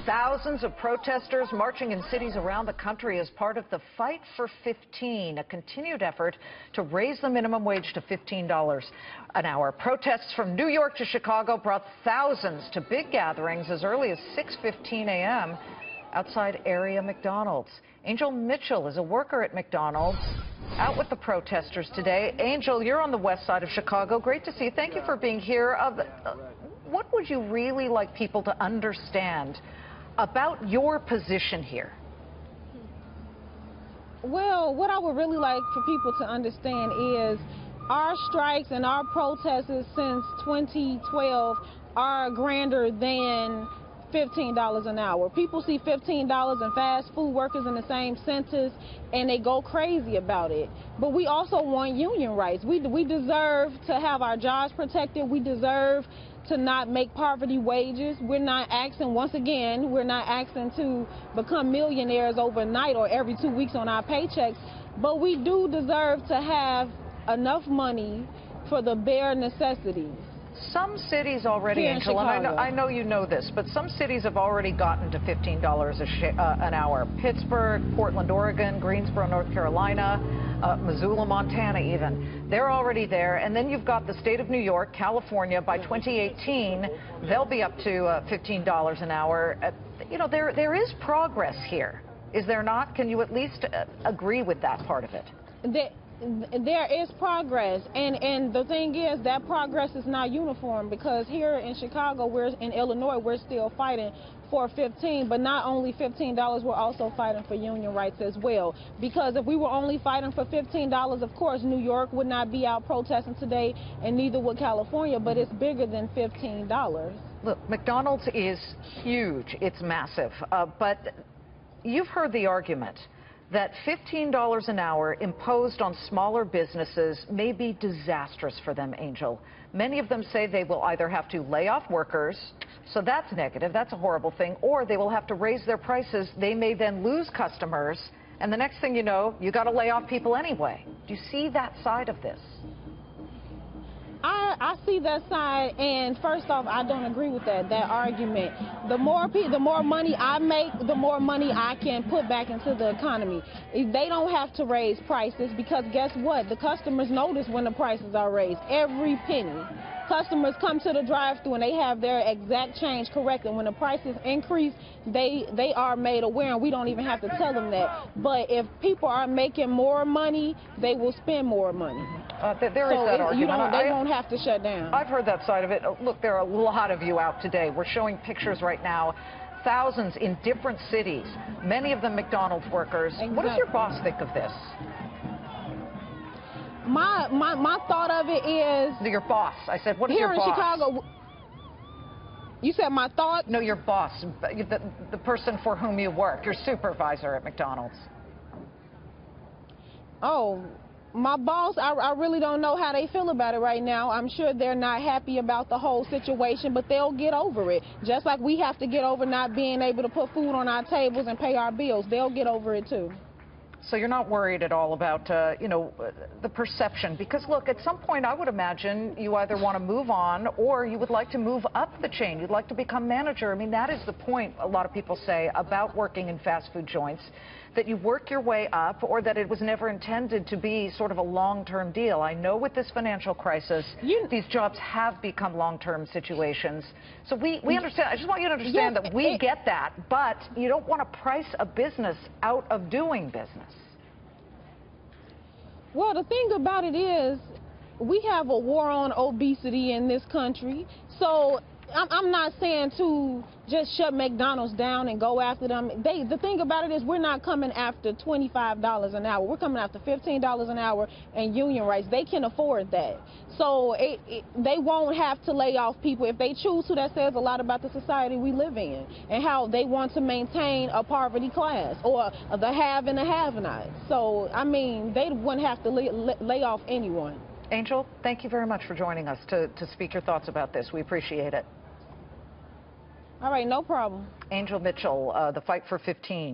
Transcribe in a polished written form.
Thousands of protesters marching in cities around the country as part of the Fight for 15, a continued effort to raise the minimum wage to $15 an hour. Protests from New York to Chicago brought thousands to big gatherings as early as 6:15 a.m. outside area McDonald's. Angel Mitchell is a worker at McDonald's, out with the protesters today. Angel, you're on the west side of Chicago. Great to see you. Thank you for being here. What would you really like people to understand about your position here? Well, what I would really like for people to understand is our strikes and our protests since 2012 are grander than $15 an hour. People see $15 and fast food workers in the same sentence and they go crazy about it. But we also want union rights. We deserve to have our jobs protected. We deserve to not make poverty wages. We're not asking, once again, we're not asking to become millionaires overnight or every 2 weeks on our paychecks, but we do deserve to have enough money for the bare necessities. Some cities already, Angel, and I know you know this, but some cities have already gotten to $15 an hour. Pittsburgh, Portland, Oregon, Greensboro, North Carolina, Missoula, Montana even. They're already there. And then you've got the state of New York, California. By 2018, they'll be up to $15 an hour. You know, there is progress here, is there not? Can you at least agree with that part of it? There is progress, and the thing is that progress is not uniform, because here in Chicago, in Illinois, we're still fighting for 15, but not only $15, we're also fighting for union rights as well. Because if we were only fighting for $15, of course, New York would not be out protesting today, and neither would California, but it's bigger than $15. Look, McDonald's is huge. It's massive. But you've heard the argument that $15 an hour imposed on smaller businesses may be disastrous for them, Angel. Many of them say they will either have to lay off workers, so that's negative, that's a horrible thing, or they will have to raise their prices. They may then lose customers, and the next thing you know, you got to lay off people anyway. Do you see that side of this? I see that side, and first off, I don't agree with that argument. The more money I make, the more money I can put back into the economy. They don't have to raise prices, because guess what? The customers notice when the prices are raised, every penny. Customers come to the drive-thru and they have their exact change correct, and when the prices increase, they are made aware, and we don't even have to tell them that. But if people are making more money, they will spend more money. There is that argument. They don't have to shut down. I've heard that side of it. Look, there are a lot of you out today. We're showing pictures right now. Thousands in different cities, many of them McDonald's workers. Exactly. What does your boss think of this? My thought of it is... Your boss. I said, what is your boss? Here in Chicago... You said my thought? No, your boss, the person for whom you work, your supervisor at McDonald's. Oh, my boss, I really don't know how they feel about it right now. I'm sure they're not happy about the whole situation, but they'll get over it. Just like we have to get over not being able to put food on our tables and pay our bills. They'll get over it too. So you're not worried at all about, the perception? Because, look, at some point I would imagine you either want to move on or you would like to move up the chain. You'd like to become manager. I mean, that is the point, a lot of people say, about working in fast food joints, that you work your way up, or that it was never intended to be sort of a long-term deal. I know with this financial crisis, these jobs have become long-term situations. So we understand. I just want you to understand that we get that, but you don't want to price a business out of doing business. Well, the thing about it is, we have a war on obesity in this country, so I'm not saying to just shut McDonald's down and go after them. The thing about it is, we're not coming after $25 an hour. We're coming after $15 an hour and union rights. They can afford that. So they won't have to lay off people. If they choose to, that says a lot about the society we live in and how they want to maintain a poverty class, or the have and the have-not. So, I mean, they wouldn't have to lay off anyone. Angel, thank you very much for joining us to speak your thoughts about this. We appreciate it. All right, no problem. Angel Mitchell, the Fight for 15.